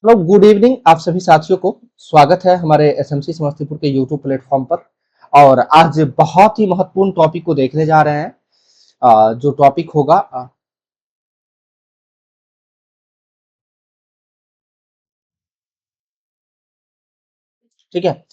Hello good evening आप सभी साथियों को स्वागत है हमारे एसएमसी समस्तीपुर के यूट्यूब प्लेटफॉर्म पर। और आज बहुत ही महत्वपूर्ण टॉपिक को देखने जा रहे हैं। जो टॉपिक होगा ठीक है,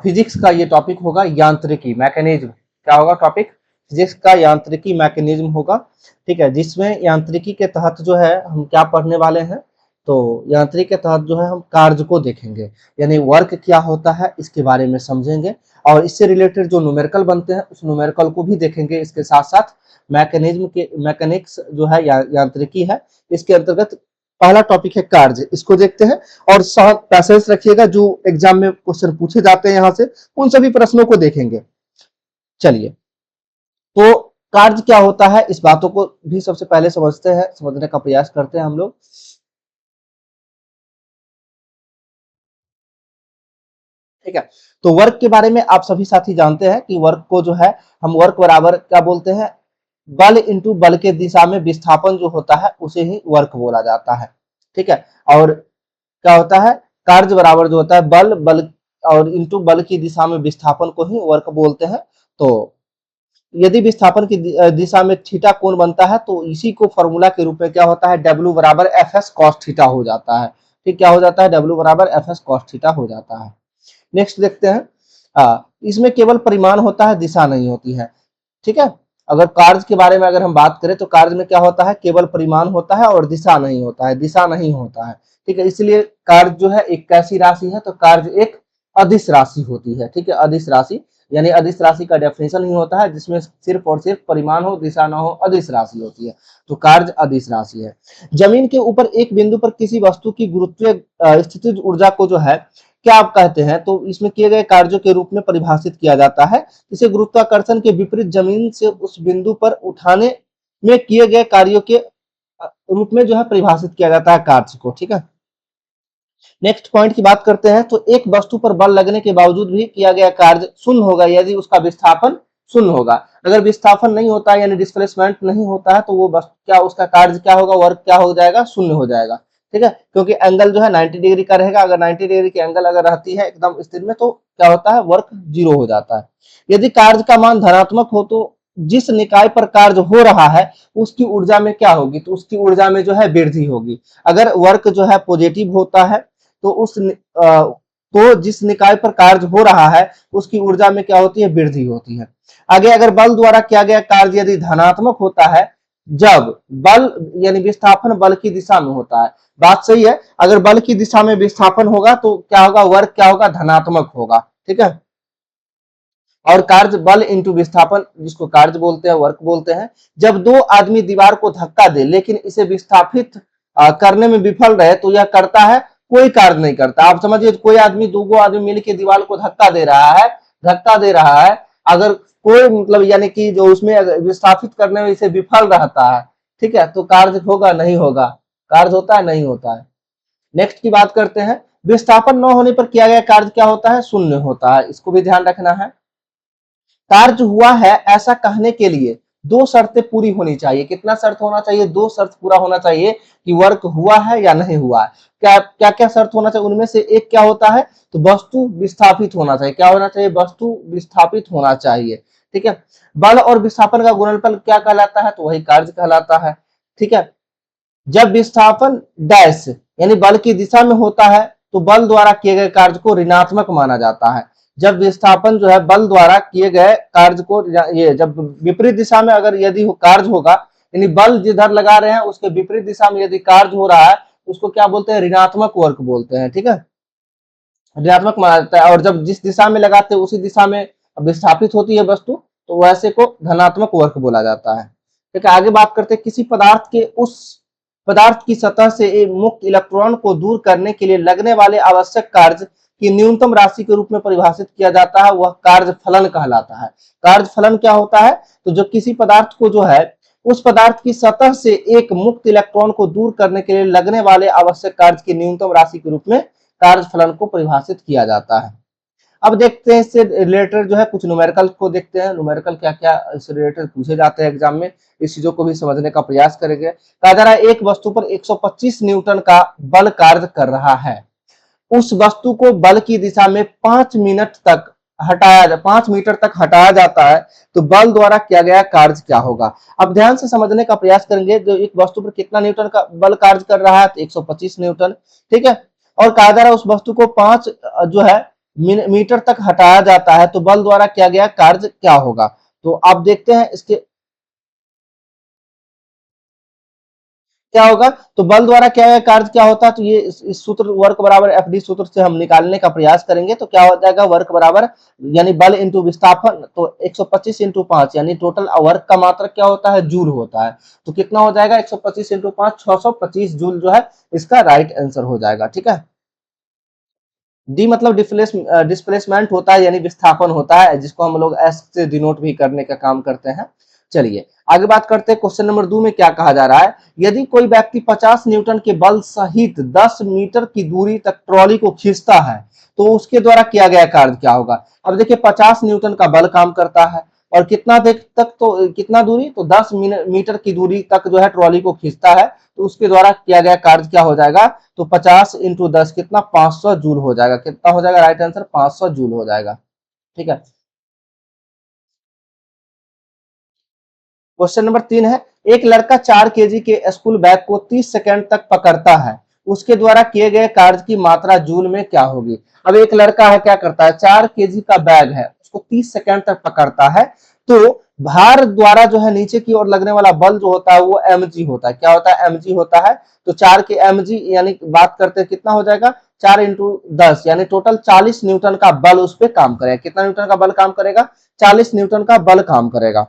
फिजिक्स का ये टॉपिक होगा, यांत्रिकी मैकेनिज्म। क्या होगा टॉपिक? फिजिक्स का यांत्रिकी मैकेनिज्म होगा। ठीक है, जिसमें यांत्रिकी के तहत जो है हम क्या पढ़ने वाले हैं, तो यांत्रिकी के तहत जो है हम कार्य को देखेंगे, यानी वर्क क्या होता है इसके बारे में समझेंगे। और इससे रिलेटेड जो न्यूमेरिकल बनते हैं उस न्यूमेरिकल को भी देखेंगे। इसके साथ साथ मैकेनिज्म के मैकेनिक्स जो है यांत्रिकी है, इसके अंतर्गत पहला टॉपिक है कार्य, इसको देखते हैं। और साथ पैसेज रखिएगा जो एग्जाम में क्वेश्चन पूछे जाते हैं यहाँ से, उन सभी प्रश्नों को देखेंगे। चलिए, तो कार्य क्या होता है इस बातों को भी सबसे पहले समझते हैं, समझने का प्रयास करते हैं हम लोग। ठीक है, तो वर्क के बारे में आप सभी साथी जानते हैं कि वर्क को जो है हम वर्क बराबर क्या बोलते हैं, बल इंटू बल के दिशा में विस्थापन जो होता है उसे ही वर्क बोला जाता है। ठीक है, और क्या होता है, कार्य बराबर जो होता है बल बल और इंटू बल की दिशा में विस्थापन को ही वर्क बोलते हैं। तो यदि विस्थापन की दिशा में थीटा कोण बनता है तो इसी को फॉर्मूला के रूप में क्या होता है, डब्ल्यू बराबर एफ एस कॉस थीटा हो जाता है। ठीक, क्या हो जाता है, डब्ल्यू बराबर एफ एस कॉस थीटा हो जाता है। नेक्स्ट देखते हैं, इसमें केवल परिमाण होता है, दिशा नहीं होती है। ठीक है, अगर कार्य के बारे में अगर हम बात करें तो कार्य में क्या होता है, केवल परिमाण होता है और दिशा नहीं होता है, दिशा नहीं होता है। ठीक है, इसलिए कार्य जो है एक कैसी राशि है, तो कार्य एक अदिश राशि होती है। ठीक है, अदिश राशि यानी अदिश राशि का डेफिनेशन ही होता है जिसमें सिर्फ और सिर्फ परिमाण हो, दिशा ना हो, अदिश राशि होती है। तो कार्य अदिश राशि है। जमीन के ऊपर एक बिंदु पर किसी वस्तु की गुरुत्वीय स्थितिज ऊर्जा को जो है क्या आप कहते हैं, तो इसमें किए गए कार्यों के रूप में परिभाषित किया जाता है। इसे गुरुत्वाकर्षण के विपरीत जमीन से उस बिंदु पर उठाने में किए गए कार्यों के रूप में जो है परिभाषित किया जाता है कार्य को। ठीक है, नेक्स्ट पॉइंट की बात करते हैं, तो एक वस्तु पर बल लगने के बावजूद भी किया गया कार्य शून्य होगा यदि उसका विस्थापन शून्य होगा। अगर विस्थापन नहीं होता यानी डिस्प्लेसमेंट नहीं होता है तो वो क्या उसका कार्य क्या होगा, वर्क क्या हो जाएगा, शून्य हो जाएगा। ठीक है, क्योंकि एंगल जो है 90 डिग्री का रहेगा। अगर 90 डिग्री की एंगल अगर रहती है एकदम स्थिर में तो क्या होता है, वर्क जीरो हो जाता है। यदि कार्य का मान धनात्मक हो तो जिस निकाय पर कार्य हो रहा है उसकी ऊर्जा में क्या होगी, तो उसकी ऊर्जा में जो है वृद्धि होगी। अगर वर्क जो है पॉजिटिव होता है तो तो जिस निकाय पर कार्य हो रहा है उसकी ऊर्जा में क्या होती है, वृद्धि होती है। आगे, अगर बल द्वारा किया गया कार्य यदि धनात्मक होता है, जब बल यानी विस्थापन बल की दिशा में होता है, बात सही है, अगर बल की दिशा में विस्थापन होगा तो क्या होगा, वर्क क्या होगा, धनात्मक होगा। ठीक है, और कार्य बल इंटू विस्थापन जिसको कार्य बोलते हैं, वर्क बोलते हैं। जब दो आदमी दीवार को धक्का दे लेकिन इसे विस्थापित करने में विफल रहे तो यह करता है, कोई कार्य नहीं करता। आप समझिए, कोई आदमी, दो आदमी मिलकर दीवार को धक्का दे रहा है, धक्का दे रहा है, अगर कोई मतलब यानी कि जो उसमें विस्थापित करने में इसे विफल रहता है, ठीक है, तो कार्य होगा नहीं होगा, कार्य होता है नहीं होता है। नेक्स्ट की बात करते हैं, विस्थापन न होने पर किया गया कार्य क्या होता है, शून्य होता है। इसको भी ध्यान रखना है। कार्य हुआ है ऐसा कहने के लिए दो शर्तें पूरी होनी चाहिए। कितना शर्त होना चाहिए, दो शर्त पूरा होना चाहिए कि वर्क हुआ है या नहीं हुआ है। क्या क्या क्या शर्त होना चाहिए, उनमें से एक क्या होता है, तो वस्तु विस्थापित होना चाहिए। क्या होना चाहिए, वस्तु विस्थापित होना चाहिए। ठीक है, बल और विस्थापन का गुणनफल क्या कहलाता है, तो वही कार्य कहलाता है। ठीक है, जब विस्थापन डैश यानी बल की दिशा में होता है तो बल द्वारा किए गए कार्य को ऋणात्मक माना जाता है। जब विस्थापन जो है बल द्वारा किए गए कार्य को, ये जब विपरीत दिशा में अगर यदि कार्य होगा, यानी बल जिधर लगा रहे हैं उसके विपरीत दिशा में यदि कार्य हो रहा है उसको क्या बोलते हैं, ऋणात्मक वर्क बोलते हैं। ठीक है, ऋणात्मक माना जाता है। और जब जिस दिशा में लगाते हैं उसी दिशा में विस्थापित होती है वस्तु तो वैसे को धनात्मक वर्क बोला जाता है। ठीक है, आगे बात करते हैं, किसी पदार्थ के उस पदार्थ की सतह से एक मुक्त इलेक्ट्रॉन को दूर करने के लिए लगने वाले आवश्यक कार्य की न्यूनतम राशि के रूप में परिभाषित किया जाता है, वह कार्य फलन कहलाता है। कार्य फलन क्या होता है, तो जो किसी पदार्थ को जो है उस पदार्थ की सतह से एक मुक्त इलेक्ट्रॉन को दूर करने के लिए लगने वाले आवश्यक कार्य की न्यूनतम राशि के रूप में कार्य फलन को परिभाषित किया जाता है। अब देखते हैं इससे रिलेटेड जो है कुछ न्यूमेरिकल को देखते हैं, न्यूमेरिकल क्या क्या इससे रिलेटेड पूछे जाते हैं एग्जाम में, इस चीजों को भी समझने का प्रयास करेंगे। कहा जा रहा है एक वस्तु पर 125 न्यूटन का बल कार्य कर रहा है, उस वस्तु को बल की दिशा में 5 मिनट तक 5 मीटर तक हटाया जाता है, तो बल द्वारा किया गया कार्य क्या होगा। अब ध्यान से समझने का प्रयास करेंगे, जो एक वस्तु पर कितना न्यूटन का बल कार्य कर रहा है, तो 125 न्यूटन, ठीक है। और कहा जा रहा है उस वस्तु को 5 जो है मीटर तक हटाया जाता है, तो बल द्वारा किया गया कार्य क्या होगा। तो आप देखते हैं इसके क्या होगा, तो बल द्वारा क्या गया कार्य क्या होता है, तो ये इस सूत्र वर्क बराबर एफ डी सूत्र से हम निकालने का प्रयास करेंगे। तो क्या हो जाएगा, वर्क बराबर यानी बल इंटू विस्थापन, तो 125 इंटू 5 यानी टोटल वर्क का मात्रक क्या होता है, जूल होता है। तो कितना हो जाएगा 125 इंटू 5, 625 जूल जो है इसका राइट आंसर हो जाएगा, ठीक है। डी मतलब डिस्प्लेसमेंट होता है यानी विस्थापन होता है, जिसको हम लोग एस से डिनोट भी करने का काम करते हैं। चलिए आगे बात करते हैं, क्वेश्चन नंबर 2 में क्या कहा जा रहा है, यदि कोई व्यक्ति 50 न्यूटन के बल सहित 10 मीटर की दूरी तक ट्रॉली को खींचता है, तो उसके द्वारा किया गया कार्य क्या होगा। अब देखिए 50 न्यूटन का बल काम करता है और कितना देर तक, तो कितना दूरी, तो 10 मीटर की दूरी तक जो है ट्रॉली को खींचता है, तो उसके द्वारा किया गया कार्य क्या हो जाएगा, तो 50 इंटू 10 कितना 500 जूल हो जाएगा। कितना हो जाएगा राइट आंसर 500 जूल हो जाएगा, ठीक है। क्वेश्चन नंबर 3 है, एक लड़का 4 केजी के स्कूल बैग को 30 सेकंड तक पकड़ता है, उसके द्वारा किए गए कार्य की मात्रा जूल में क्या होगी। अब एक लड़का है क्या करता है, 4 केजी का बैग है उसको 30 सेकंड तक पकड़ता है, तो भार द्वारा जो है नीचे की ओर लगने वाला बल जो होता है वो mg होता है। क्या होता है, mg होता है। तो 4 के mg यानी बात करते हैं कितना हो जाएगा, 4 इंटू 10 यानी टोटल 40 न्यूटन का बल उस पर काम करेगा। कितना न्यूटन का बल काम करेगा, 40 न्यूटन का बल काम करेगा,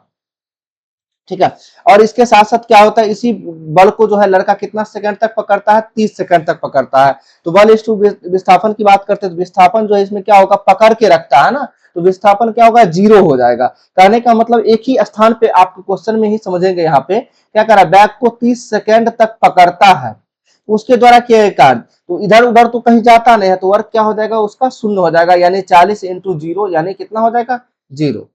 ठीक है। और इसके साथ साथ क्या होता है, इसी बल को जो है लड़का कितना सेकंड तक पकड़ता है, 30 सेकंड तक पकड़ता है। तो बल इस टू विस्थापन की बात करते हैं, तो विस्थापन जो है इसमें क्या होगा, पकड़ के रखता है ना, तो विस्थापन क्या होगा, 0 हो जाएगा। कहने का मतलब एक ही स्थान पे आपको क्वेश्चन में ही समझेंगे, यहाँ पे क्या करा, बैग को 30 सेकंड तक पकड़ता है, उसके द्वारा किया गया कार्य, तो इधर उधर तो कहीं जाता नहीं है, तो वर्क क्या हो जाएगा उसका, शून्य हो जाएगा, यानी 40 इंटू 0 यानी कितना हो जाएगा, 0।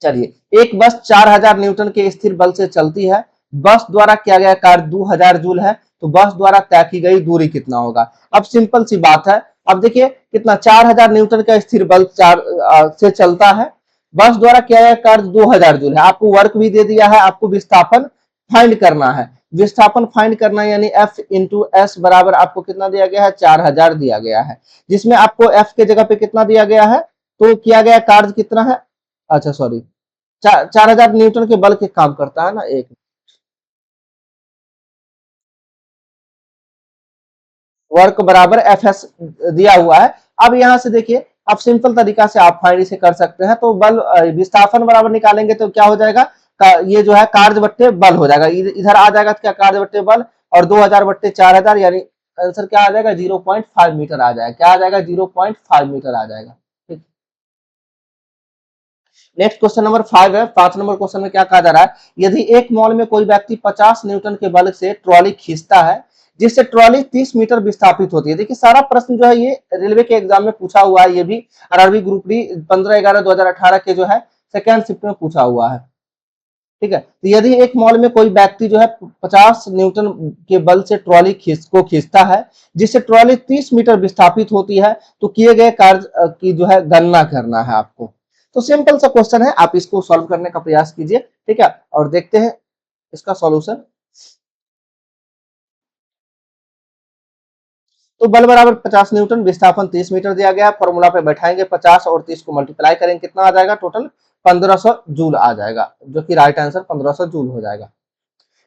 चलिए एक बस 4000 न्यूटन के स्थिर बल से चलती है, बस द्वारा किया गया कार्य 2000 जूल है, तो बस द्वारा तय की गई दूरी कितना होगा। अब सिंपल सी बात है, अब देखिए कितना 4000 न्यूटन का स्थिर बल से चलता है, बस द्वारा किया गया कार्य 2000 जूल है, आपको वर्क भी दे दिया है, आपको विस्थापन फाइंड करना है। विस्थापन फाइंड करना यानी F इंटू एस बराबर आपको कितना दिया गया है, 4000 दिया गया है, जिसमें आपको F के जगह पे कितना दिया गया है, तो किया गया कार्य कितना है, अच्छा सॉरी 4000 न्यूटन के बल के काम करता है ना, एक वर्क बराबर एफ एस दिया हुआ है। अब यहां से देखिए, अब सिंपल तरीका से आप फाइंड इसे कर सकते हैं, तो बल विस्थापन बराबर निकालेंगे तो क्या हो जाएगा, ये जो है कार्य बट्टे बल हो जाएगा, इधर आ जाएगा तो क्या कार्य बट्टे बल, और 2000 बट्टे 4000 यानी आंसर क्या आ जाएगा, 0.5 मीटर आ जाएगा। क्या आ जाएगा, 0.5 मीटर आ जाएगा। नेक्स्ट क्वेश्चन नंबर 5 है, 5 नंबर क्वेश्चन में क्या कहा जा रहा है, यदि एक मॉल में कोई व्यक्ति 50 न्यूटन के बल से ट्रॉली खींचता है, जिससे ट्रॉली 30 मीटर विस्थापित होती है। देखिए सारा प्रश्न जो है ये रेलवे के एग्जाम में पूछा हुआ है, ये भी आरआरबी ग्रुप डी 15/11/2018 के जो है सेकेंड शिफ्ट में पूछा हुआ है, ठीक है। तो यदि एक मॉल में कोई व्यक्ति जो है 50 न्यूटन के बल से ट्रॉली खींचता है, जिससे ट्रॉली 30 मीटर विस्थापित होती है, तो किए गए कार्य की जो है गणना करना है आपको। तो सिंपल सा क्वेश्चन है, आप इसको सॉल्व करने का प्रयास कीजिए, ठीक है, और देखते हैं इसका सॉल्यूशन। तो बल बराबर 50 न्यूटन, विस्थापन 30 मीटर दिया गया, फॉर्मूला पे बैठाएंगे 50 और 30 को मल्टीप्लाई करेंगे, कितना आ जाएगा, टोटल 1500 जूल आ जाएगा, जो कि राइट आंसर 1500 जूल हो जाएगा।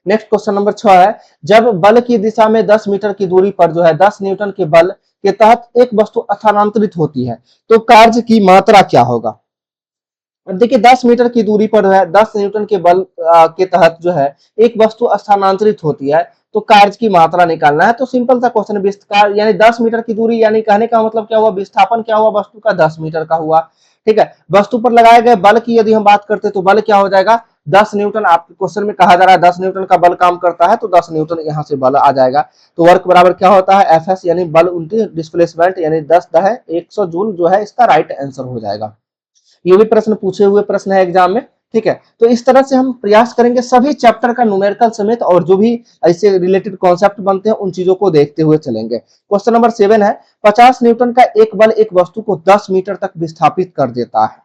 नेक्स्ट क्वेश्चन नंबर 6 है, जब बल की दिशा में 10 मीटर की दूरी पर जो है 10 न्यूटन के बल के तहत एक वस्तु स्थानांतरित होती है, तो कार्य की मात्रा क्या होगा। अब देखिए 10 मीटर की दूरी पर है, 10 न्यूटन के बल के तहत जो है एक वस्तु स्थानांतरित होती है, तो कार्य की मात्रा निकालना है। तो सिंपल सा क्वेश्चन, विस्तार यानी 10 मीटर की दूरी, यानी कहने का मतलब क्या हुआ, विस्थापन क्या हुआ वस्तु का, 10 मीटर का हुआ, ठीक है। वस्तु पर लगाए गए बल की यदि हम बात करते हैं, तो बल क्या हो जाएगा, 10 न्यूटन आपके क्वेश्चन में कहा जा रहा है 10 न्यूटन का बल काम करता है, तो 10 न्यूटन यहाँ से बल आ जाएगा। तो वर्क बराबर क्या होता है, एफ एस यानी बल उल्टी डिस्प्लेसमेंट यानी 10 दहे 100 जूल जो है इसका राइट आंसर हो जाएगा। ये भी प्रश्न पूछे हुए प्रश्न है एग्जाम में, ठीक है। तो इस तरह से हम प्रयास करेंगे सभी चैप्टर का न्यूमेरिकल समेत और जो भी ऐसे रिलेटेड कॉन्सेप्ट बनते हैं उन चीजों को देखते हुए चलेंगे। क्वेश्चन नंबर 7 है 50 न्यूटन का एक बल एक वस्तु को 10 मीटर तक विस्थापित कर देता है।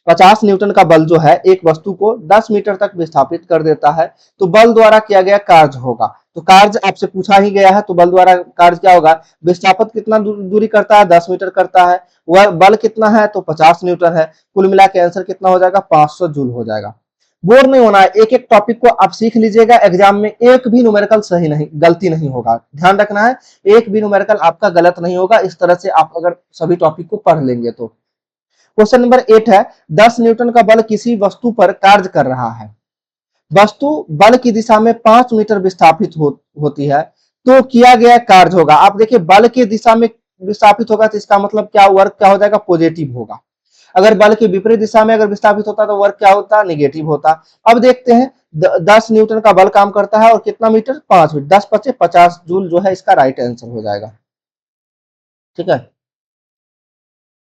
50 न्यूटन का बल जो है एक वस्तु को 10 मीटर तक विस्थापित कर देता है, तो बल द्वारा किया गया कार्य होगा। तो कार्य आपसे पूछा ही गया है, तो बल द्वारा कार्य क्या होगा, विस्थापन कितना दूरी करता है, 10 मीटर करता है, वह बल कितना है तो 50 न्यूटन है। कुल मिला के आंसर कितना हो जाएगा, 500 जूल हो जाएगा। बोर नहीं होना है, एक एक टॉपिक को आप सीख लीजिएगा, एग्जाम में एक भी न्यूमेरिकल सही नहीं, गलती नहीं होगा, ध्यान रखना है, एक भी न्यूमेरिकल आपका गलत नहीं होगा। इस तरह से आप अगर सभी टॉपिक को पढ़ लेंगे तो। क्वेश्चन नंबर 8 है 10 न्यूटन का बल किसी वस्तु पर कार्य कर रहा है, वस्तु बल की दिशा में 5 मीटर विस्थापित होती है, तो किया गया कार्य होगा। आप देखिए बल की दिशा में विस्थापित होगा तो इसका मतलब क्या, वर्क क्या हो जाएगा, पॉजिटिव होगा। अगर बल की विपरीत दिशा में अगर विस्थापित होता तो वर्क क्या होता, नेगेटिव होता। अब देखते हैं 10 न्यूटन का बल काम करता है और कितना मीटर, 5 मीटर, 10 पचे 50 जूल जो है इसका राइट आंसर हो जाएगा, ठीक है।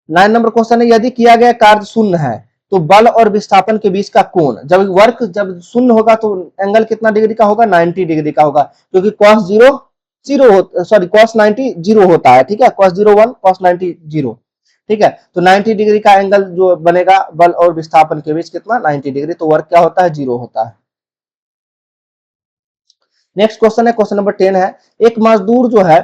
9 नंबर क्वेश्चन है यदि किया गया कार्य शून्य है तो बल और विस्थापन के बीच का कोण, जब वर्क जब शून्य होगा तो एंगल कितना डिग्री का होगा, 90 डिग्री का होगा, क्योंकि cos 0 0 सॉरी cos 90 0 होता है, ठीक है, cos 0 1 cos 90 0, ठीक है। तो 90 डिग्री का एंगल जो बनेगा बल और विस्थापन के बीच कितना, 90 डिग्री, तो वर्क क्या होता है, 0 होता है। नेक्स्ट क्वेश्चन है क्वेश्चन नंबर 10 है एक मजदूर जो है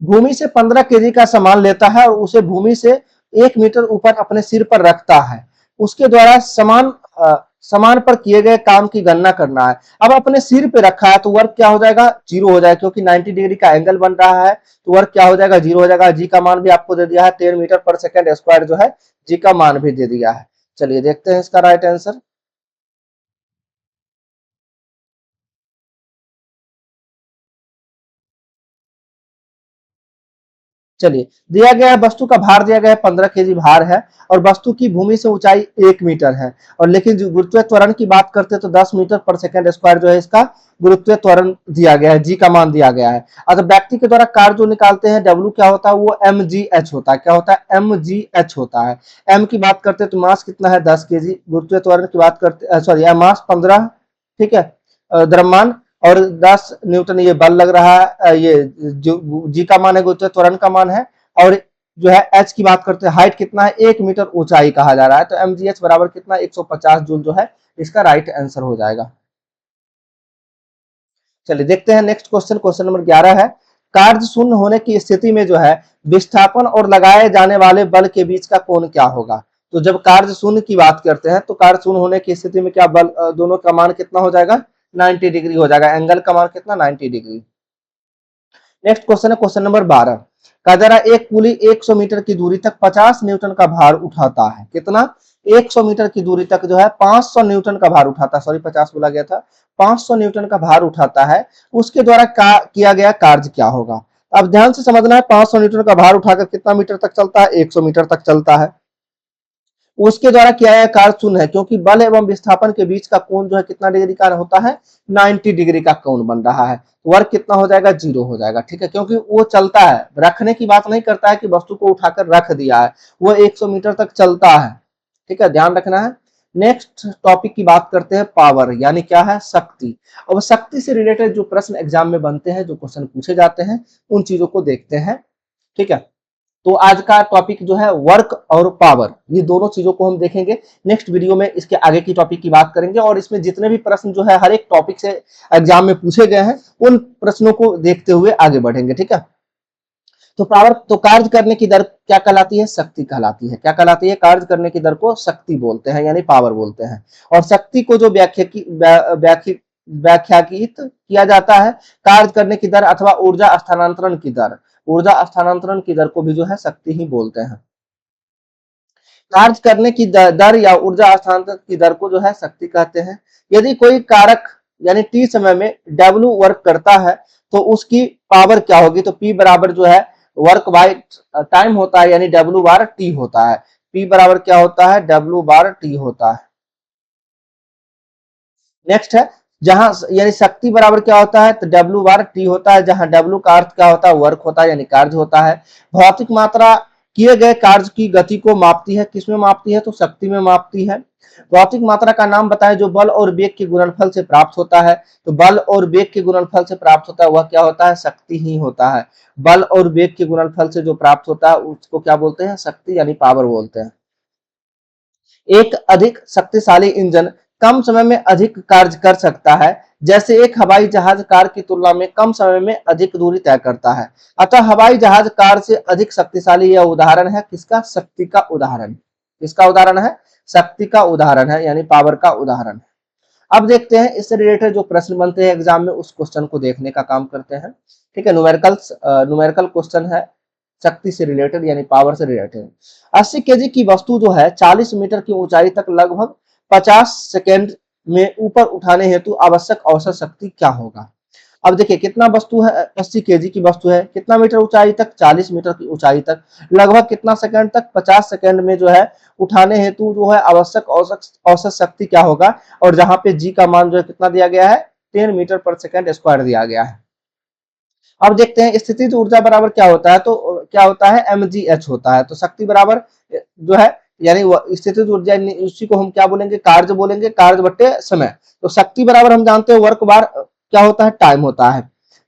भूमि से 15 केजी का सामान लेता है और उसे भूमि से 1 मीटर ऊपर अपने सिर पर रखता है, उसके द्वारा सामान पर किए गए काम की गणना करना है। अब अपने सिर पे रखा है तो वर्क क्या हो जाएगा, 0 हो जाएगा, क्योंकि 90 डिग्री का एंगल बन रहा है, तो वर्क क्या हो जाएगा, 0 हो जाएगा। जी का मान भी आपको दे दिया है 13 मीटर पर सेकंड स्क्वायर जो है, जी का मान भी दे दिया है। चलिए देखते हैं इसका राइट आंसर। चलिए दिया गया है वस्तु का भार दिया गया है 15 केजी भार है और वस्तु की भूमि से ऊंचाई 1 मीटर है, और लेकिन जो गुरुत्वीय त्वरण की बात करते हैं तो 10 मीटर पर सेकंड स्क्वायर जो है इसका गुरुत्वीय त्वरण दिया गया है, जी का मान दिया गया है। अगर व्यक्ति के द्वारा कार्य जो निकालते हैं डब्ल्यू क्या होता है, वो mgh होता है, क्या होता है, mgh होता है। एम की बात करते हैं तो मास कितना है 10 केजी, गुरुत्वीय त्वरण की बात करते सॉरी मास 15, ठीक है, द्रव्यमान और 10 न्यूटन ये बल लग रहा है, ये जो जी का मान है गुरुत्वीय त्वरण का मान है, और जो है एच की बात करते हैं हाइट कितना है, 1 मीटर ऊंचाई कहा जा रहा है, तो mgh बराबर कितना 150 जूल जो है इसका राइट आंसर हो जाएगा। चलिए देखते हैं नेक्स्ट क्वेश्चन, क्वेश्चन नंबर 11 है कार्य शून्य होने की स्थिति में जो है विस्थापन और लगाए जाने वाले बल के बीच का कोण क्या होगा। तो जब कार्य शून्य की बात करते हैं तो कार्य शून्य होने की स्थिति में क्या बल दोनों का मान कितना हो जाएगा, 90 डिग्री हो जाएगा, एंगल का मान कितना 90 डिग्री। नेक्स्ट क्वेश्चन है क्वेश्चन नंबर 12 का जरा एक पुली 100 मीटर की दूरी तक 50 न्यूटन का भार उठाता है, कितना, 100 मीटर की दूरी तक जो है 500 न्यूटन का भार उठाता है, सॉरी 50 बोला गया था, 500 न्यूटन का भार उठाता है, उसके द्वारा किया गया कार्य क्या होगा। अब ध्यान से समझना है 500 न्यूटन का भार उठाकर कितना मीटर तक चलता है, 100 मीटर तक चलता है, उसके द्वारा किया गया कार्य शून्य है, क्योंकि बल एवं विस्थापन के बीच का कोण जो है कितना डिग्री का होता है, 90 डिग्री का कोण बन रहा है, वर्क कितना हो जाएगा, 0 हो जाएगा, ठीक है, क्योंकि वो चलता है, रखने की बात नहीं करता है कि वस्तु को उठाकर रख दिया है, वो 100 मीटर तक चलता है, ठीक है, ध्यान रखना है। नेक्स्ट टॉपिक की बात करते हैं पावर, यानी क्या है, शक्ति। और शक्ति से रिलेटेड जो प्रश्न एग्जाम में बनते हैं, जो क्वेश्चन पूछे जाते हैं, उन चीजों को देखते हैं, ठीक है। तो आज का टॉपिक जो है वर्क और पावर, ये दोनों चीजों को हम देखेंगे। नेक्स्ट वीडियो में इसके आगे की टॉपिक की बात करेंगे और इसमें जितने भी प्रश्न जो है हर एक टॉपिक से एग्जाम में पूछे गए हैं उन प्रश्नों को देखते हुए आगे बढ़ेंगे, ठीक है। तो पावर, तो कार्य करने की दर क्या कहलाती है, शक्ति कहलाती है, क्या कहलाती है, कार्य करने की दर को शक्ति बोलते हैं, यानी पावर बोलते हैं। और शक्ति को जो व्याख्यायित किया जाता है कार्य करने की दर अथवा ऊर्जा स्थानांतरण की दर, ऊर्जा स्थानांतरण की दर को भी जो है शक्ति ही बोलते हैं। कार्य करने की दर या ऊर्जा स्थानांतरण की दर को जो है शक्ति कहते हैं। यदि कोई कारक यानी टी समय में डब्ल्यू वर्क करता है तो उसकी पावर क्या होगी, तो पी बराबर जो है वर्क बाय टाइम होता है, यानी डब्ल्यू बार टी होता है। P बराबर क्या होता है, W बार T होता है। नेक्स्ट है, जहां यानी शक्ति बराबर क्या होता है, तो W बार T होता है, जहां W का अर्थ क्या होता है, वर्क होता है यानी कार्य होता है। भौतिक मात्रा किए गए कार्य की गति को मापती है, किसमें मापती है, तो शक्ति में मापती है। भौतिक मात्रा का नाम बताएं जो बल और वेग के गुणनफल से प्राप्त होता है, तो बल और वेग के गुणनफल से प्राप्त होता है वह क्या होता है, शक्ति ही होता है। बल और वेग के गुणनफल से जो प्राप्त होता है उसको क्या बोलते हैं, शक्ति यानी पावर बोलते हैं। एक अधिक शक्तिशाली इंजन कम समय में अधिक कार्य कर सकता है, जैसे एक हवाई जहाज कार की तुलना में कम समय में अधिक दूरी तय करता है। अतः हवाई जहाज कार से अधिक शक्तिशाली। यह उदाहरण है किसका, शक्ति का उदाहरण। किसका उदाहरण है, शक्ति का उदाहरण है यानी पावर का उदाहरण है। अब देखते हैं इससे रिलेटेड जो प्रश्न बनते हैं एग्जाम में उस क्वेश्चन को देखने का काम करते हैं। ठीक है, न्यूमेरिकल क्वेश्चन है शक्ति से रिलेटेड यानी पावर से रिलेटेड। 80 केजी की वस्तु जो है 40 मीटर की ऊंचाई तक लगभग 50 सेकेंड में ऊपर उठाने हेतु आवश्यक औसत शक्ति क्या होगा। अब देखिए कितना वस्तु है, 80 केजी की वस्तु है, कितना मीटर ऊंचाई तक, 40 मीटर की ऊंचाई तक, लगभग कितना सेकंड तक, 50 सेकंड में जो है उठाने हेतु जो है आवश्यक औसत शक्ति क्या होगा। और जहां पे जी का मान जो है कितना दिया गया है, 10 मीटर पर सेकंड स्क्वायर दिया गया है। अब देखते हैं स्थितिज ऊर्जा बराबर क्या होता है, तो क्या होता है, mgh होता है। तो शक्ति बराबर जो है यानी स्थितिज ऊर्जा, उसी को हम क्या बोलेंगे, कार्य बोलेंगे, कार्य बट्टे समय। तो शक्ति बराबर हम जानते हैं वर्क बार क्या होता है, टाइम होता है।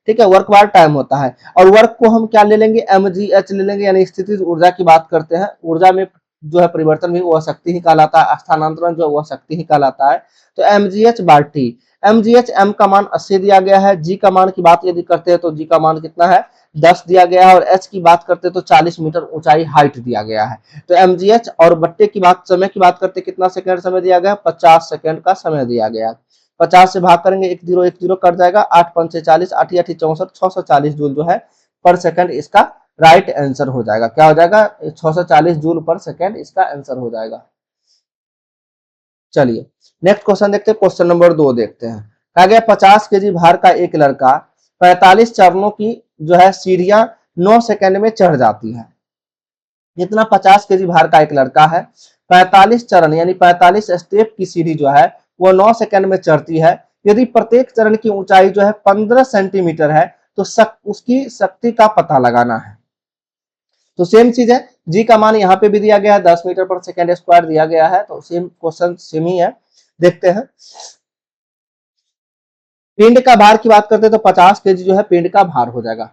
ठीक है, वर्क बार टाइम होता है। और वर्क को हम क्या ले लेंगे, mgh ले लेंगे, यानी स्थितिज ऊर्जा की बात करते हैं। ऊर्जा में जो है परिवर्तन भी वह शक्ति ही कहलाता है, स्थानांतरण जो है वह शक्ति ही कहलाता है। तो mgh बार t, mgh m का मान 80 दिया गया है, g का मान की बात यदि करते हैं तो g का मान कितना है, 10 दिया गया है। और h की बात करते हैं तो 40 मीटर ऊंचाई हाइट दिया गया है। तो mgh और बट्टे की बात, समय की बात करते हैं, कितना सेकंड समय दिया गया है, 50 सेकंड का समय दिया गया है। 50 से भाग करेंगे, 1 0 1 0 कट जाएगा, 8 5 40, 8 8 64, 640 जूल जो है पर सेकंड इसका राइट आंसर हो जाएगा। क्या हो जाएगा, 640 जूल पर सेकंड इसका आंसर हो जाएगा। चलिए नेक्स्ट क्वेश्चन देखते हैं, क्वेश्चन नंबर 2 देखते हैं। कहा गया 50 केजी भार का एक लड़का 45 चरणों की जो है सीढ़ियां 9 सेकंड में चढ़ जाती है। जितना 50 केजी भार का एक लड़का है 45 चरण यानी 45 स्टेप की सीढ़ी जो है वो 9 सेकंड में चढ़ती है। यदि प्रत्येक चरण की ऊंचाई जो है 15 सेंटीमीटर है तो उसकी शक्ति का पता लगाना है। तो सेम चीज है, जी का मान यहाँ पे भी दिया गया है, 10 मीटर पर सेकंड स्क्वायर दिया गया है। तो सेम क्वेश्चन सेम ही है, देखते हैं। पिंड का भार की बात करते हैं तो 50 केजी जो है पिंड का भार हो जाएगा।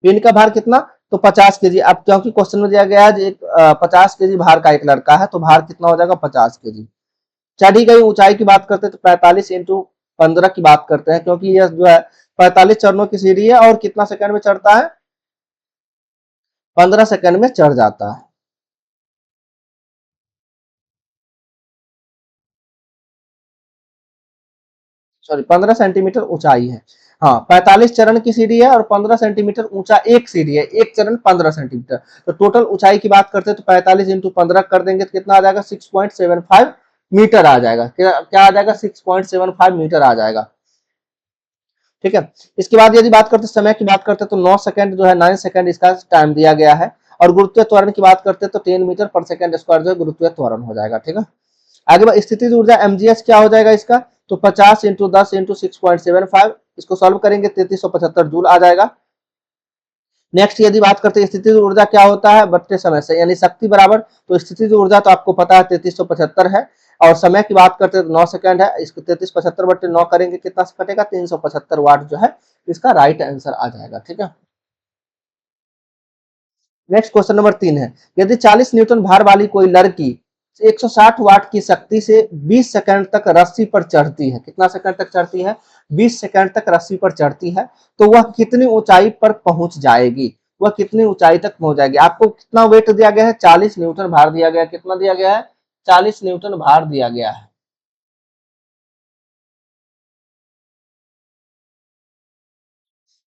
पिंड का भार कितना, तो 50 केजी। अब क्योंकि क्वेश्चन में दिया गया है 50 केजी भार का एक लड़का है तो भार कितना हो जाएगा, 50 केजी। चढ़ी गई ऊंचाई की बात करते हैं तो 45 इंटू 15 की बात करते हैं, क्योंकि यह जो है 45 चरणों की सीढ़ी है और कितना सेकंड में चढ़ता है, 15 सेकंड में चढ़ जाता है। सॉरी 15 सेंटीमीटर ऊंचाई है। हाँ 45 चरण की सीढ़ी है और 15 सेंटीमीटर ऊंचा एक सीढ़ी है, एक चरण 15 सेंटीमीटर। तो टोटल ऊंचाई की बात करते हैं तो 45 इंटू 15 कर देंगे तो कितना आ जाएगा, 6.75 मीटर आ जाएगा। क्या आ जाएगा, 6.75 मीटर आ जाएगा। ठीक है, इसके बाद यदि बात करते समय की बात करते हैं तो 9 सेकंड जो है 9 सेकंड इसका टाइम दिया गया है। और गुरुत्वीय त्वरण की बात करते हैं तो 10 मीटर पर सेकंड स्क्वायर जो है गुरुत्वीय त्वरण हो जाएगा। ठीक है, आगे बात स्थितिज ऊर्जा mgh क्या हो जाएगा इसका, तो 50 इंटू 10 इंटू 6.75, इसको सॉल्व करेंगे 3375 जूल आ जाएगा। नेक्स्ट यदि बात करते हैं स्थितिज ऊर्जा क्या होता है, बट्टे समय से यानी शक्ति बराबर, तो स्थितिज ऊर्जा तो आपको पता है 3375 है। और समय की बात करते हैं तो 9 सेकंड है, इसको 3375 बट्टे 9 करेंगे कितना कटेगा, 375 वाट जो है इसका राइट आंसर आ जाएगा। ठीक है, नेक्स्ट क्वेश्चन नंबर 3 है, यदि 40 न्यूटन भार वाली कोई लड़की 160 वाट की शक्ति से 20 सेकंड तक रस्सी पर चढ़ती है, कितना सेकंड तक चढ़ती है, 20 सेकंड तक रस्सी पर चढ़ती है, तो वह कितनी ऊंचाई पर पहुंच जाएगी, वह कितनी ऊंचाई तक पहुंच जाएगी। आपको कितना वेट दिया गया है, 40 न्यूटन भार दिया गया है, कितना दिया गया है, 40 न्यूटन भार दिया गया है।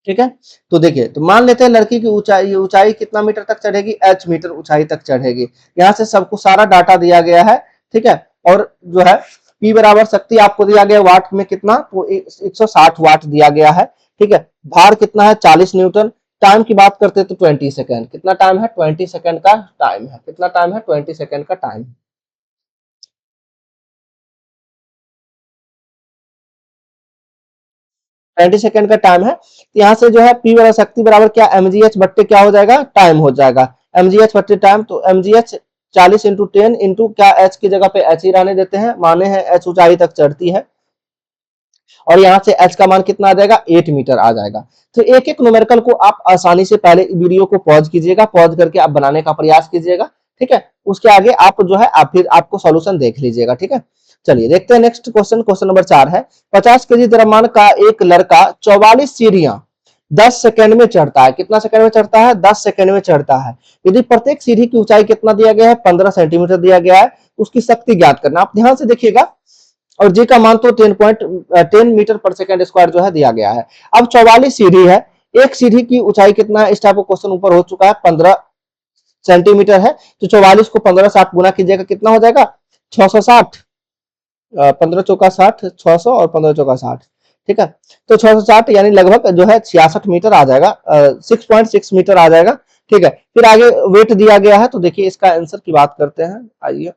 ठीक है, तो देखिए, तो मान लेते हैं लड़की की ऊंचाई ऊंचाई कितना मीटर तक चढ़ेगी, h मीटर ऊंचाई तक चढ़ेगी। यहाँ से सबको सारा डाटा दिया गया है। ठीक है, और जो है P बराबर शक्ति आपको दिया गया वाट में कितना, तो 160 वाट दिया गया है। ठीक है, भार कितना है 40 न्यूटन, टाइम की बात करते हैं तो 20 सेकेंड, कितना टाइम है, 20 सेकेंड का टाइम है, कितना टाइम है, 20 सेकेंड का टाइम। 20 सेकेंड का टाइम है, तो यहाँ से जो है पी बराबर शक्ति बराबर क्या, mgh बट्टे क्या हो जाएगा, टाइम हो जाएगा, mgh बट्टे टाइम। तो mgh 40 × 10 इंटू क्या, h की जगह पे h ही रहने देते हैं, माने हैं h ऊंचाई तक चढ़ती है, और यहाँ से h का मान कितना आ जाएगा, 8 मीटर आ जाएगा। तो एक एक न्यूमेरिकल को आप आसानी से पहले वीडियो को पॉज कीजिएगा, पॉज करके आप बनाने का प्रयास कीजिएगा, ठीक है। उसके आगे आप जो है आप फिर आपको सॉल्यूशन देख लीजिएगा, ठीक है। चलिए देखते हैं नेक्स्ट क्वेश्चन, क्वेश्चन नंबर 4 है, 50 केजी द्रव्यमान का एक लड़का 44 सीढ़ियां 10 सेकंड में चढ़ता है, कितना सेकंड में चढ़ता है, 10 सेकंड में चढ़ता है। यदि प्रत्येक सीढ़ी की ऊंचाई कितना दिया गया है, 15 सेंटीमीटर दिया गया है, उसकी शक्ति ज्ञात करना। आप ध्यान से देखिएगा, और जी का मान तो 10 मीटर पर सेकंड स्क्वायर जो है दिया गया है। अब 44 सीढ़ी है, एक सीढ़ी की ऊंचाई कितना है, इस टाइप का क्वेश्चन ऊपर हो चुका है, 15 सेंटीमीटर है। तो 44 को 15 60 गुना कीजिएगा, कितना हो जाएगा, 660, 15 चौका 60, 600 और 15 चौका 60, ठीक है। तो 660 यानी लगभग जो है 66 मीटर आ जाएगा, 6.6 मीटर आ जाएगा, ठीक है। फिर आगे वेट दिया गया है, तो देखिए इसका आंसर की बात करते हैं, आइए।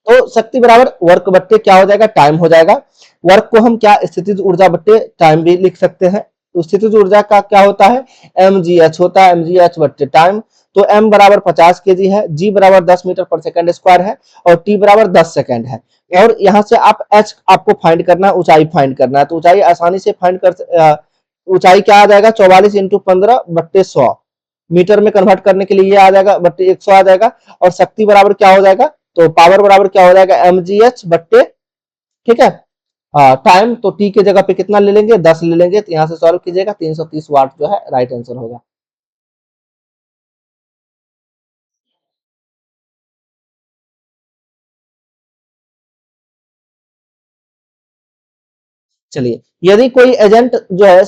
तो शक्ति बराबर वर्क बट्टे क्या हो जाएगा, टाइम हो जाएगा। वर्क को हम क्या, स्थितिज ऊर्जा बट्टे टाइम भी लिख सकते हैं। तो स्थितिज ऊर्जा का क्या होता है, mgh होता है, mgh बट्टे टाइम। तो m बराबर 50 केजी है, g बराबर 10 मीटर पर सेकंड स्क्वायर है, और t बराबर 10 सेकंड है। और यहाँ से आप h आपको फाइंड करना है, ऊंचाई फाइंड करना है। तो ऊंचाई आसानी से फाइंड कर, ऊंचाई क्या आ जाएगा, 44 × 15 बट्टे 100, मीटर में कन्वर्ट करने के लिए ये आ जाएगा, बट्टे 100 आ जाएगा। और शक्ति बराबर क्या हो जाएगा, तो पावर बराबर क्या हो जाएगा, mgh बट्टे, ठीक है, टाइम। तो टी के जगह पे कितना ले लेंगे, 10 ले लेंगे, तो यहां से सॉल्व कीजिएगा, 330 वाट जो है राइट आंसर होगा। चलिए, यदि कोई एजेंट जो है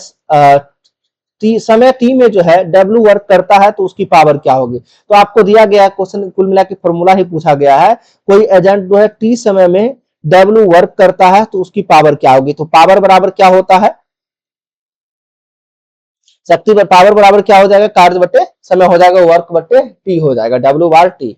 समय टी में जो है डब्ल्यू वर्क करता है, तो उसकी पावर क्या होगी। तो आपको दिया गया क्वेश्चन कुल मिला के फॉर्मूला ही पूछा गया है, कोई एजेंट जो है टी समय में डब्ल्यू वर्क करता है, तो उसकी पावर क्या होगी। तो पावर बराबर क्या होता है, शक्ति पावर बराबर क्या हो जाएगा, कार्य बटे समय हो जाएगा, वर्क बटे टी हो जाएगा, डब्ल्यू बार टी।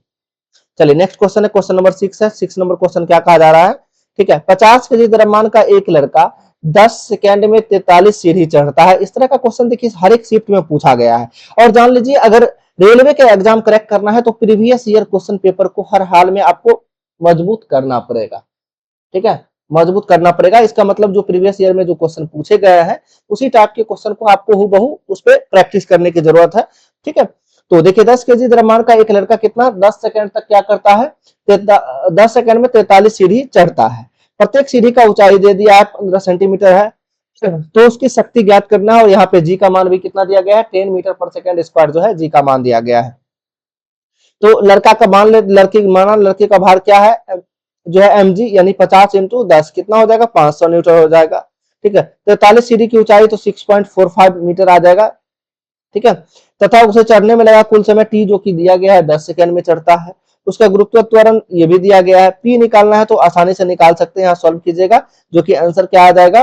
चलिए नेक्स्ट क्वेश्चन है, क्वेश्चन नंबर 6 है। 6 नंबर क्वेश्चन क्या कहा जा रहा है, ठीक है, 50 केजी द्रव्यमान का एक लड़का 10 सेकंड में 43 सीढ़ी चढ़ता है। इस तरह का क्वेश्चन देखिए हर एक शिफ्ट में पूछा गया है। और जान लीजिए, अगर रेलवे के एग्जाम क्रैक करना है, तो प्रीवियस ईयर क्वेश्चन पेपर को हर हाल में आपको मजबूत करना पड़ेगा, ठीक है, मजबूत करना पड़ेगा। इसका मतलब जो प्रीवियस ईयर में जो क्वेश्चन पूछे गए हैं, उसी टाइप के क्वेश्चन को आपको हूबहू उस पर प्रैक्टिस करने की जरूरत है, ठीक है। तो देखिए 10 केजी द्रव्यमान का एक लड़का कितना 10 सेकंड तक क्या करता है, 10 सेकंड में 43 सीढ़ी चढ़ता है। प्रत्येक सीढ़ी का ऊंचाई दे दिया है, 15 सेंटीमीटर है, तो उसकी शक्ति ज्ञात करना है। और यहाँ पे जी का मान भी कितना दिया गया है, 10 मीटर पर सेकंड स्क्वायर जो है जी का मान दिया गया है। तो लड़का का मान ले, लड़के माना लड़के का भार क्या है, जो है mg यानी 50 × 10 कितना हो जाएगा, 500 न्यूटन हो जाएगा, ठीक है। 43 सीढ़ी की ऊंचाई तो 6.45 मीटर आ जाएगा, ठीक है। तथा उसे चढ़ने में लगा कुल समय t, जो कि दिया गया है 10 सेकंड में चढ़ता है। उसका गुरुत्व त्वरण ये भी दिया गया है, p निकालना है तो आसानी से निकाल सकते हैं, यहाँ सॉल्व कीजिएगा, जो कि आंसर क्या आ जाएगा,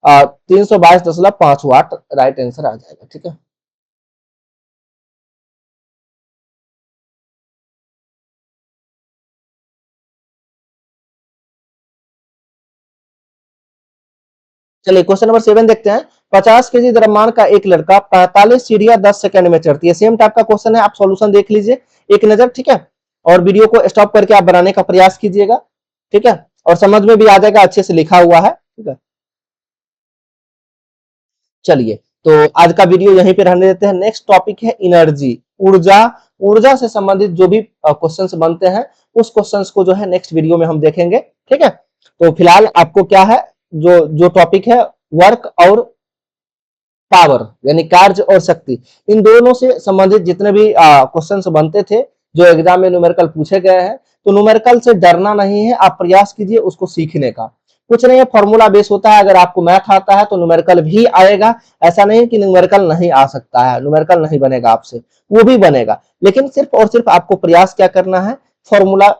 322.5 वाट राइट आंसर आ जाएगा, ठीक है। चलिए क्वेश्चन नंबर 7 देखते हैं। 50 केजी द्रव्यमान का एक लड़का 45 सीढ़ियां 10 सेकंड में चढ़ती है। सेम टाइप का क्वेश्चन है, आप सॉल्यूशन देख लीजिए एक नजर, ठीक है। और वीडियो को स्टॉप करके आप बनाने का प्रयास कीजिएगा, ठीक है, और समझ में भी आ जाएगा, अच्छे से लिखा हुआ है, ठीक है। चलिए, तो आज का वीडियो यहीं पे रहने देते हैं। नेक्स्ट टॉपिक है एनर्जी, ऊर्जा। ऊर्जा से संबंधित जो भी क्वेश्चंस बनते हैं, उस क्वेश्चंस को जो है नेक्स्ट वीडियो में हम देखेंगे, ठीक है। तो फिलहाल आपको क्या है, जो जो टॉपिक है वर्क और पावर यानी कार्य और शक्ति, इन दोनों से संबंधित जितने भी क्वेश्चंस बनते थे, जो एग्जाम में न्यूमेरिकल पूछे गए हैं, तो न्यूमेरिकल से डरना नहीं है, आप प्रयास कीजिए उसको सीखने का। कुछ नहीं है, फॉर्मूला बेस होता है। अगर आपको मैथ आता है तो न्यूमेरिकल भी आएगा, ऐसा नहीं कि न्यूमेरिकल नहीं आ सकता है, न्यूमेरिकल नहीं बनेगा आपसे, वो भी बनेगा। लेकिन सिर्फ और सिर्फ आपको प्रयास क्या करना है, फॉर्मूला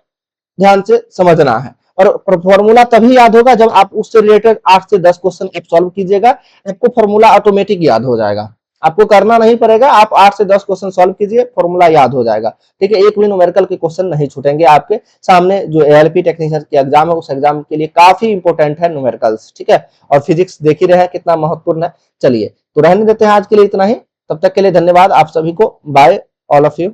ध्यान से समझना है। और फॉर्मूला तभी याद होगा जब आप उससे रिलेटेड 8 से 10 क्वेश्चन आप सॉल्व कीजिएगा, आपको फॉर्मूला ऑटोमेटिक याद हो जाएगा, आपको करना नहीं पड़ेगा, आप 8 से 10 क्वेश्चन सॉल्व कीजिए, फॉर्मूला याद हो जाएगा। ठीक है, एक भी न्यूमेरिकल के क्वेश्चन नहीं छूटेंगे आपके सामने। जो एएलपी टेक्नीशियन की एग्जाम है उस एग्जाम के लिए काफी इंपॉर्टेंट है न्यूमेरिकल्स। ठीक है, और फिजिक्स देख ही रहे हैं कितना महत्वपूर्ण है। चलिए तो रहने देते हैं आज के लिए इतना ही, तब तक के लिए धन्यवाद आप सभी को, बाय ऑल ऑफ यू।